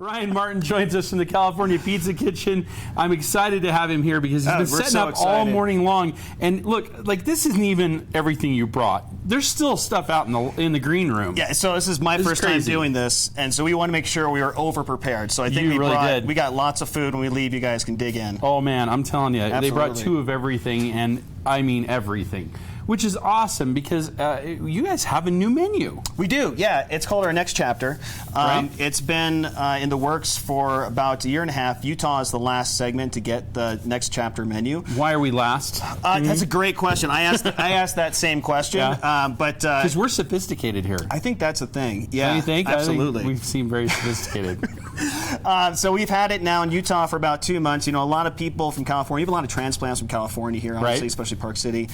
Ryan Martin joins us from the California Pizza Kitchen. I'm excited to have him here because he's been setting up all morning long. And look, like this isn't even everything you brought. There's still stuff out in the green room. Yeah, so this is my first time doing this, and so we want to make sure we are over prepared. So I think we got lots of food. When we leave, you guys can dig in. Oh man, I'm telling you, they brought 2 of everything, and I mean everything. Which is awesome because you guys have a new menu. We do, yeah. It's called our Next Chapter. Right. It's been in the works for about a year and a half. Utah is the last segment to get the Next Chapter menu. Why are we last? That's a great question. I asked that same question. Yeah. Because we're sophisticated here. I think that's the thing. Yeah, don't you think? Absolutely. I think we seem very sophisticated. So we've had it now in Utah for about 2 months. You know, a lot of people from California, even a lot of transplants from California here, obviously, especially Park City.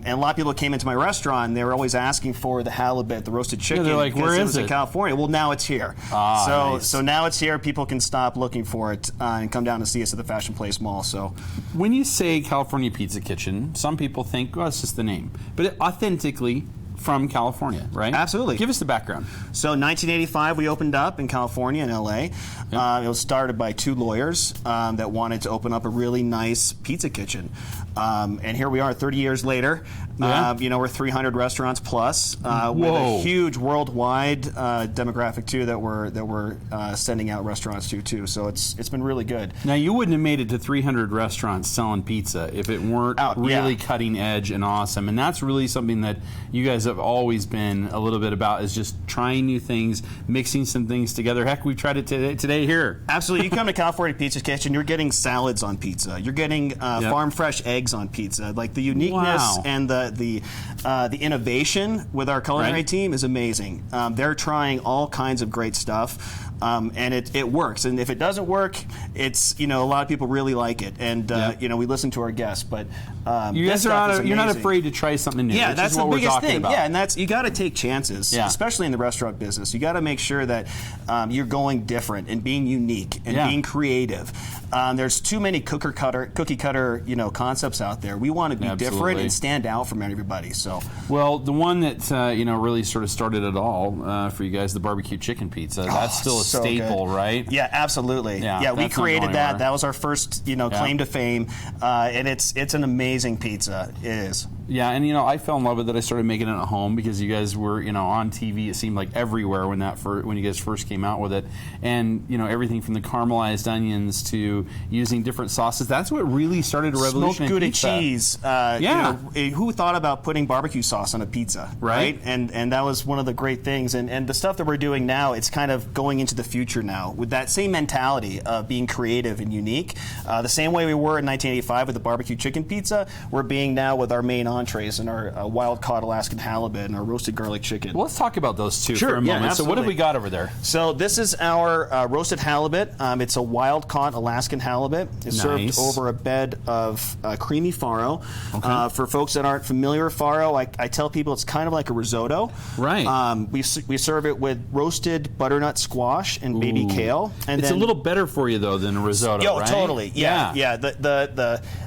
And a lot of people came into my restaurant, and they were always asking for the halibut, the roasted chicken. Yeah, they're like, where is it? In California. Well, now it's here. So now it's here. People can stop looking for it and come down and see us at the Fashion Place Mall. So when you say California Pizza Kitchen, some people think, well, it's just the name. But it authentically from California, right? Absolutely. Give us the background. So 1985, we opened up in California, in LA. Yep. It was started by 2 lawyers that wanted to open up a really nice pizza kitchen. And here we are 30 years later. Yeah. You know, we're 300 restaurants plus with a huge worldwide demographic too that we're sending out restaurants to too. So it's been really good. Now you wouldn't have made it to 300 restaurants selling pizza if it weren't really cutting edge and awesome. And that's really something that you guys have always been a little bit about, is just trying new things, mixing some things together. Heck, we tried it today here. Absolutely. You come to California Pizza Kitchen, you're getting salads on pizza. You're getting farm fresh eggs on pizza. Like the uniqueness and the innovation with our culinary team is amazing. They're trying all kinds of great stuff. And it works. And if it doesn't work, it's, you know, a lot of people really like it. And, you know, we listen to our guests. But you guys you're not afraid to try something new. Yeah, that's the biggest thing. About. Yeah, and you got to take chances, especially in the restaurant business. You got to make sure that you're going different and being unique and being creative. There's too many cookie cutter, you know, concepts out there. We want to be different and stand out from everybody. So, well, the one that you know really sort of started it all for you guys, the barbecue chicken pizza. That's still a staple, right? Yeah, absolutely. Yeah, we created that. That was our first, you know, claim to fame, and it's an amazing pizza. It is. Yeah, and you know, I fell in love with it. I started making it at home because you guys were, you know, on TV. It seemed like everywhere when you guys first came out with it, and you know, everything from the caramelized onions to using different sauces. That's what really started a revolution. Smoked Gouda cheese. You know, who thought about putting barbecue sauce on a pizza, right? And that was one of the great things. And the stuff that we're doing now, it's kind of going into the future now with that same mentality of being creative and unique. The same way we were in 1985 with the barbecue chicken pizza, we're being now with our main entrees and our wild-caught Alaskan halibut and our roasted garlic chicken. Well, let's talk about those two for a moment. Absolutely. So what have we got over there? So this is our roasted halibut. It's a wild-caught Alaskan halibut. It's served over a bed of creamy farro. For folks that aren't familiar with farro, I tell people it's kind of like a risotto. Right. We serve it with roasted butternut squash and baby kale. And it's a little better for you though than a risotto, right? Totally. Yeah.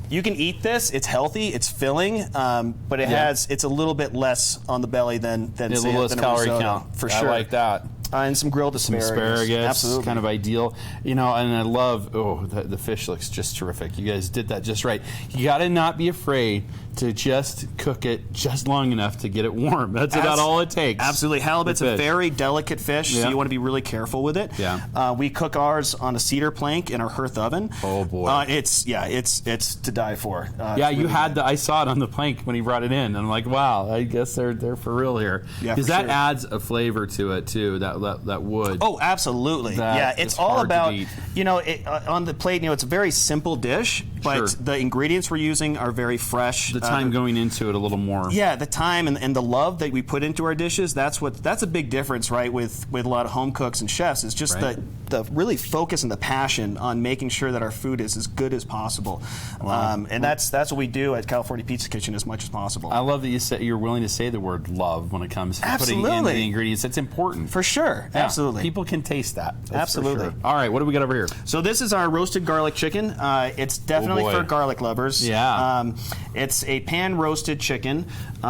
You can eat this. It's healthy. It's filling, but it's a little bit less on the belly than a little less calorie count. For sure. I like that. And some grilled asparagus. Absolutely. Kind of ideal. You know, and I love, the fish looks just terrific. You guys did that just right. You got to not be afraid to just cook it just long enough to get it warm. That's about all it takes. Absolutely. Halibut's a very delicate fish, so you want to be really careful with it. Yeah. We cook ours on a cedar plank in our hearth oven. Oh boy. It's to die for. You had I saw it on the plank when he brought it in, and I'm like, wow, I guess they're for real here. Yeah, because that adds a flavor to it too. That wood. Oh, absolutely. It's all about, you know, on the plate. You know, it's a very simple dish, but the ingredients we're using are very fresh. The time going into it a little more. Yeah, the time and the love that we put into our dishes. That's a big difference, right? With a lot of home cooks and chefs. It's just the really focus and the passion on making sure that our food is as good as possible. Wow. And that's what we do at California Pizza Kitchen as much as possible. I love that you're willing to say the word love when it comes to putting in the ingredients. It's important. For sure. Yeah. Absolutely. People can taste that. Absolutely. Sure. All right, what do we got over here? So this is our roasted garlic chicken. It's definitely for garlic lovers. Yeah. It's a pan roasted chicken.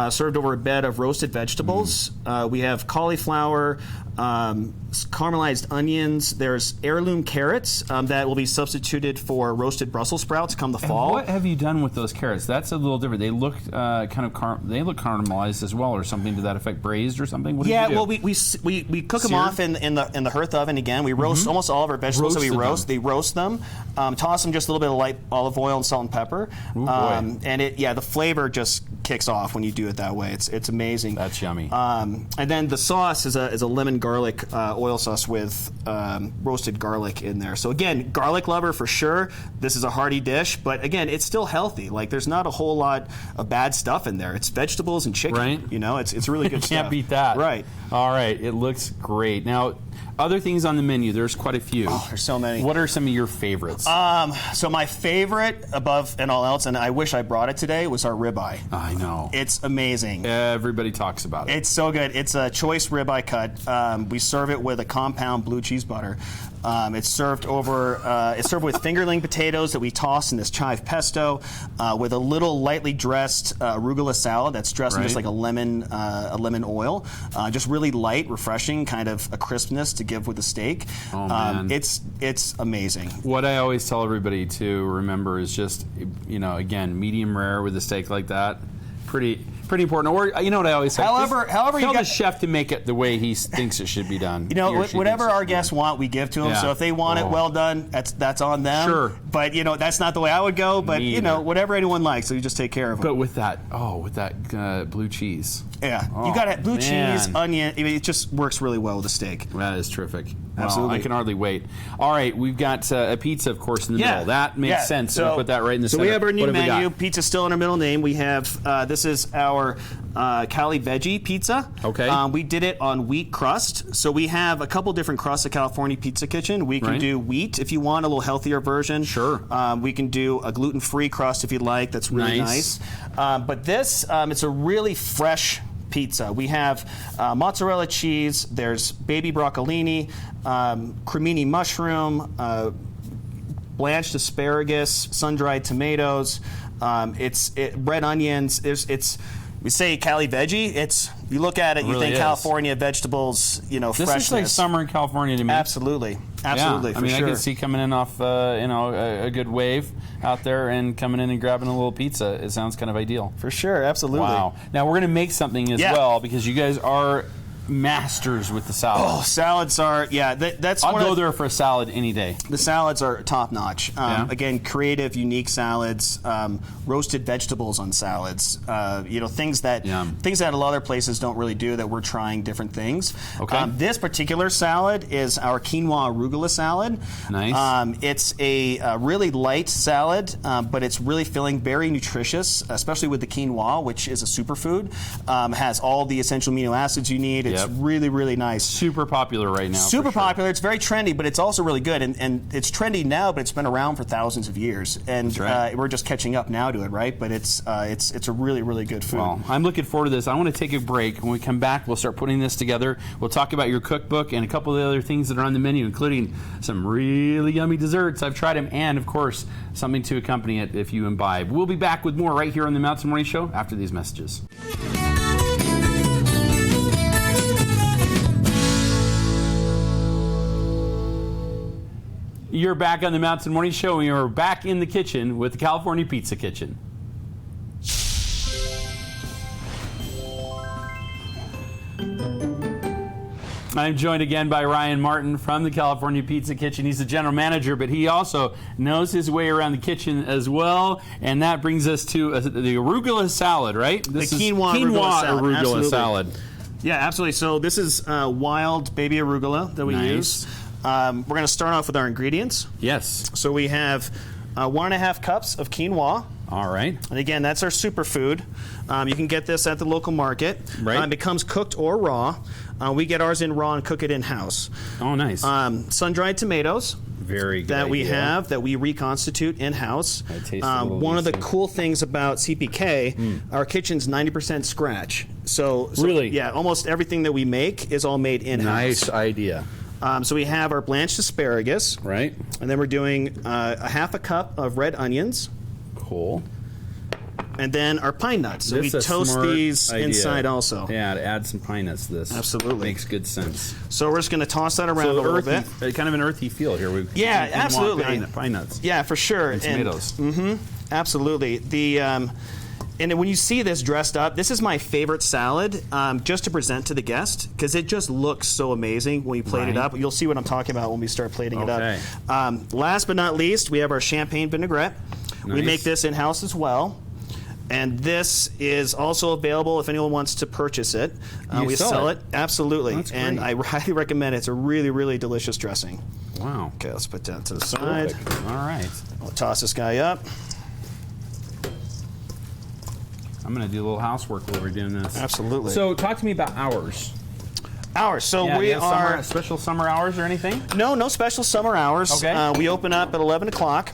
served over a bed of roasted vegetables. We have cauliflower, caramelized onions. There's heirloom carrots that will be substituted for roasted Brussels sprouts come the fall. What have you done with those carrots? That's a little different. They look they look caramelized as well, or something to that effect, braised or something. What did you do? Well, we cook them off in the hearth oven again. We roast almost all of our vegetables. They roast them, toss them just a little bit of light olive oil and salt and pepper, and the flavor just kicks off when you do it that way. It's amazing. That's yummy. And then the sauce is a lemon garlic oil sauce with roasted garlic in there. So again, garlic lover for sure. This is a hearty dish, but again, it's still healthy. Like there's not a whole lot of bad stuff in there. It's vegetables and chicken. Right. You know, it's really good stuff. Can't beat that. Right. All right. It looks great. Now, other things on the menu, there's quite a few. Oh, there's so many. What are some of your favorites? So my favorite above and all else, and I wish I brought it today, was our ribeye. I know. It's amazing. Everybody talks about it. It's so good. It's a choice ribeye cut. We serve it with a compound blue cheese butter. It's served with fingerling potatoes that we toss in this chive pesto, with a little lightly dressed arugula salad that's dressed in just like a lemon oil. Just really light, refreshing, kind of a crispness to give with the steak. Oh, man. It's amazing. What I always tell everybody to remember is just, again, medium rare with a steak like that. Pretty important. Or you know what I always say. However, tell the chef to make it the way he thinks it should be done. Whatever our guests want, we give to them. Yeah. So if they want it well done, that's on them. Sure. But that's not the way I would go. But whatever anyone likes, so you just take care of them. But with that blue cheese. Yeah, you got blue cheese, onion. I mean, it just works really well with a steak. That is terrific. Absolutely. Well, I can hardly wait. All right, we've got a pizza, of course, in the middle. That makes sense. So put that right in the center. So we have our new menu. Pizza's still in our middle name. We have this is our Cali Veggie pizza. Okay. We did it on wheat crust. So we have a couple different crusts at California Pizza Kitchen. We can do wheat if you want a little healthier version. Sure. We can do a gluten-free crust if you'd like. That's really nice. But this, it's a really fresh pizza. We have mozzarella cheese. There's baby broccolini, cremini mushroom, blanched asparagus, sun-dried tomatoes. Red onions. We say Cali Veggie. You look at it, you think California vegetables, freshness. This is like summer in California to me. Absolutely, yeah. For I mean, sure. I can see coming in off, a good wave out there and coming in and grabbing a little pizza. It sounds kind of ideal. For sure, absolutely. Wow. Now we're going to make something as well because you guys are masters with the salad. Oh, salads are, that's I'll go there for a salad any day. The salads are top notch. Again, creative, unique salads, roasted vegetables on salads. Things that a lot of other places don't really do. That we're trying different things. Okay. This particular salad is our quinoa arugula salad. Nice. It's a really light salad, but it's really filling, very nutritious, especially with the quinoa, which is a superfood. Has all the essential amino acids you need. It's really, really nice. Super popular right now. Super popular. It's very trendy, but it's also really good. And it's trendy now, but it's been around for thousands of years. And we're just catching up now to it, right? But it's a really, really good food. Well, I'm looking forward to this. I want to take a break. When we come back, we'll start putting this together. We'll talk about your cookbook and a couple of the other things that are on the menu, including some really yummy desserts. I've tried them, and, of course, something to accompany it if you imbibe. We'll be back with more right here on the Mountain Morning Show after these messages. You're back on the Mountain Morning Show, and you're back in the kitchen with the California Pizza Kitchen. I'm joined again by Ryan Martin from the California Pizza Kitchen. He's the general manager, but he also knows his way around the kitchen as well. And that brings us to the arugula salad, right? This is quinoa arugula salad. Yeah, absolutely. So this is wild baby arugula that we use. We're going to start off with our ingredients. Yes. So we have 1.5 cups of quinoa. All right. And again, that's our superfood. You can get this at the local market. Right. It comes cooked or raw. We get ours in raw and cook it in-house. Oh, nice. Sun-dried tomatoes. Very good. That we have, that we reconstitute in-house. One of the cool things about CPK, our kitchen's 90% scratch. So really? Yeah, almost everything that we make is all made in-house. Nice idea. So we have our blanched asparagus. Right. And then we're doing 1/2 cup of red onions. Cool. And then our pine nuts. So we toast these inside also. Yeah, to add some pine nuts to this. Absolutely. Makes good sense. So we're just going to toss that around a little bit. Kind of an earthy feel here. Yeah, absolutely. Pine nuts. Yeah, for sure. And tomatoes. Absolutely. And when you see this dressed up, this is my favorite salad just to present to the guest because it just looks so amazing when you plate it up. You'll see what I'm talking about when we start plating it up. Last but not least, we have our champagne vinaigrette. Nice. We make this in-house as well. And this is also available if anyone wants to purchase it. We sell it. Absolutely. That's and great. I highly recommend it. It's a really, really delicious dressing. Wow. Okay, let's put that to the side. Perfect. All right. I'll toss this guy up. I'm going to do a little housework while we're doing this. Absolutely. So talk to me about hours. Hours. So we are... special summer hours or anything? No special summer hours. Okay. We open up at 11 o'clock.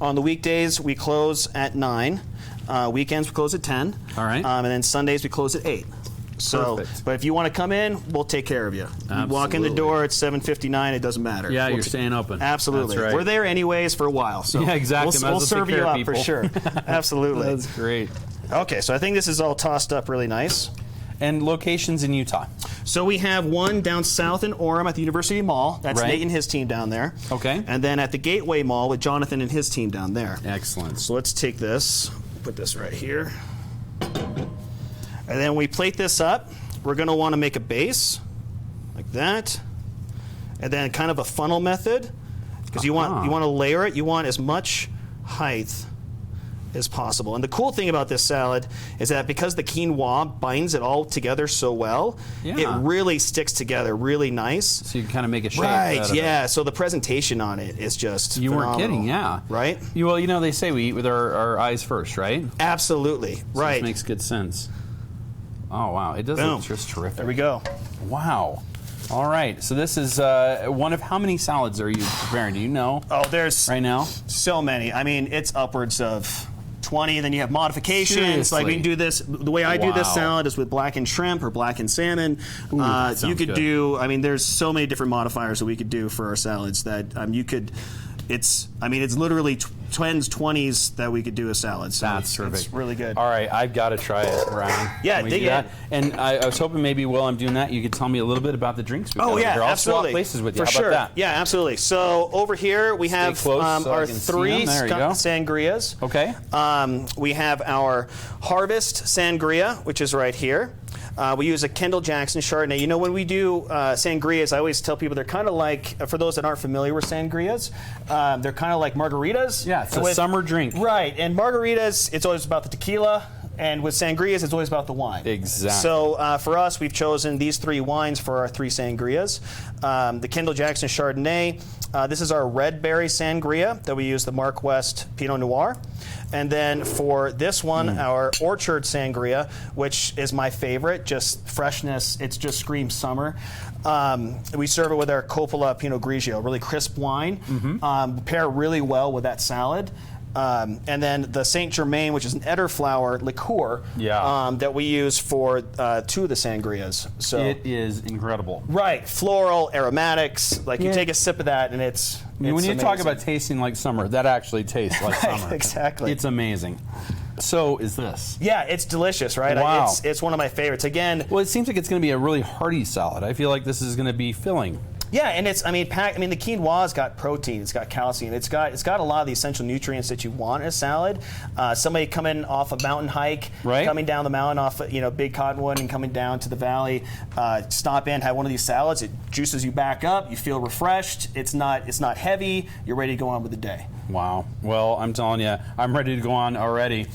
On the weekdays, we close at 9. Weekends, we close at 10. All right. And then Sundays, we close at 8. So, perfect. But if you want to come in, we'll take care of you. Absolutely. You walk in the door at 7:59, it doesn't matter. Yeah, you're staying open. Absolutely. That's right. We're there anyways for a while. So yeah, exactly. We'll serve you up for sure. Absolutely. That's great. Okay, so I think this is all tossed up really nice. And locations in Utah? So we have one down south in Orem at the University Mall. That's Nate and his team down there. Okay. And then at the Gateway Mall with Jonathan and his team down there. Excellent. So let's take this, put this right here. And then we plate this up. We're going to want to make a base like that. And then kind of a funnel method because you want to layer it. You want as much height as possible. And the cool thing about this salad is that because the quinoa binds it all together so well, it really sticks together really nice. So you can kind of make a shape. Right, yeah. So the presentation on it is just phenomenal. Weren't kidding, yeah. Right? Well, you know, they say we eat with our eyes first, right? Absolutely, right. This makes good sense. Oh, wow. It does look just terrific. There we go. Wow. All right. So this is one of how many salads are you preparing? Do you know? Oh, there's right now so many. I mean, it's upwards of 20. Then you have modifications. Seriously? Like we can do this. The way I do this salad is with blackened shrimp or blackened salmon. Ooh, you could do. I mean, there's so many different modifiers that we could do for our salads that you could. It's literally 10s, 20s that we could do a salad. So that's terrific. It's really good. All right, I've got to try it, Ryan. Yeah, dig it. And I was hoping maybe while I'm doing that, you could tell me a little bit about the drinks we've got over here. I'll swap places with you. For How sure. about that? Yeah, absolutely. So over here we have our 3 sangrias. Okay. We have our Harvest Sangria, which is right here. We use a Kendall Jackson Chardonnay. You know, when we do sangrias, I always tell people they're kind of like, for those that aren't familiar with sangrias, they're kind of like margaritas. Yeah, it's a summer drink. Right, and margaritas, it's always about the tequila, and with sangrias, it's always about the wine. Exactly. So for us, we've chosen these 3 wines for our 3 sangrias. The Kendall Jackson Chardonnay, this is our red berry sangria that we use the Mark West Pinot Noir. And then for this one, our Orchard Sangria, which is my favorite, just freshness, it just screams summer. We serve it with our Coppola Pinot Grigio, really crisp wine. Pair really well with that salad. And then the Saint Germain, which is an elderflower liqueur that we use for 2 of the sangrias. So it is incredible. Right, floral, aromatics. Like you take a sip of that, and it's when you amazing. talk about tasting like summer, that actually tastes like summer. Exactly. It's amazing. So is this. Yeah, it's delicious, right? Wow. It's one of my favorites. Again, well, it seems like it's going to be a really hearty salad. I feel like this is going to be filling. Yeah, and it's the quinoa's got protein, it's got calcium, it's got a lot of the essential nutrients that you want in a salad. Somebody coming off a mountain hike, coming down the mountain off Big Cottonwood and coming down to the valley, stop in, have one of these salads. It juices you back up. You feel refreshed. It's not heavy. You're ready to go on with the day. Wow. Well, I'm telling you, I'm ready to go on already.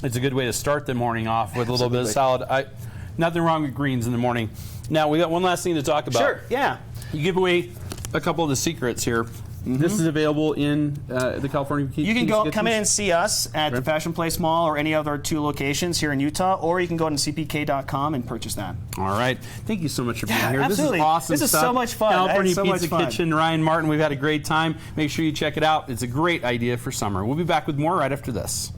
It's a good way to start the morning off with a little bit of salad. Nothing wrong with greens in the morning. Now we got one last thing to talk about. Sure. Yeah. You give away a couple of the secrets here. This is available in the California You can come in and see us at the Fashion Place Mall or any of our 2 locations here in Utah, or you can go to CPK.com and purchase that. All right. Thank you so much for being here. Absolutely. This is awesome This is stuff. so much fun. California Pizza Kitchen, Ryan Martin. We've had a great time. Make sure you check it out. It's a great idea for summer. We'll be back with more right after this.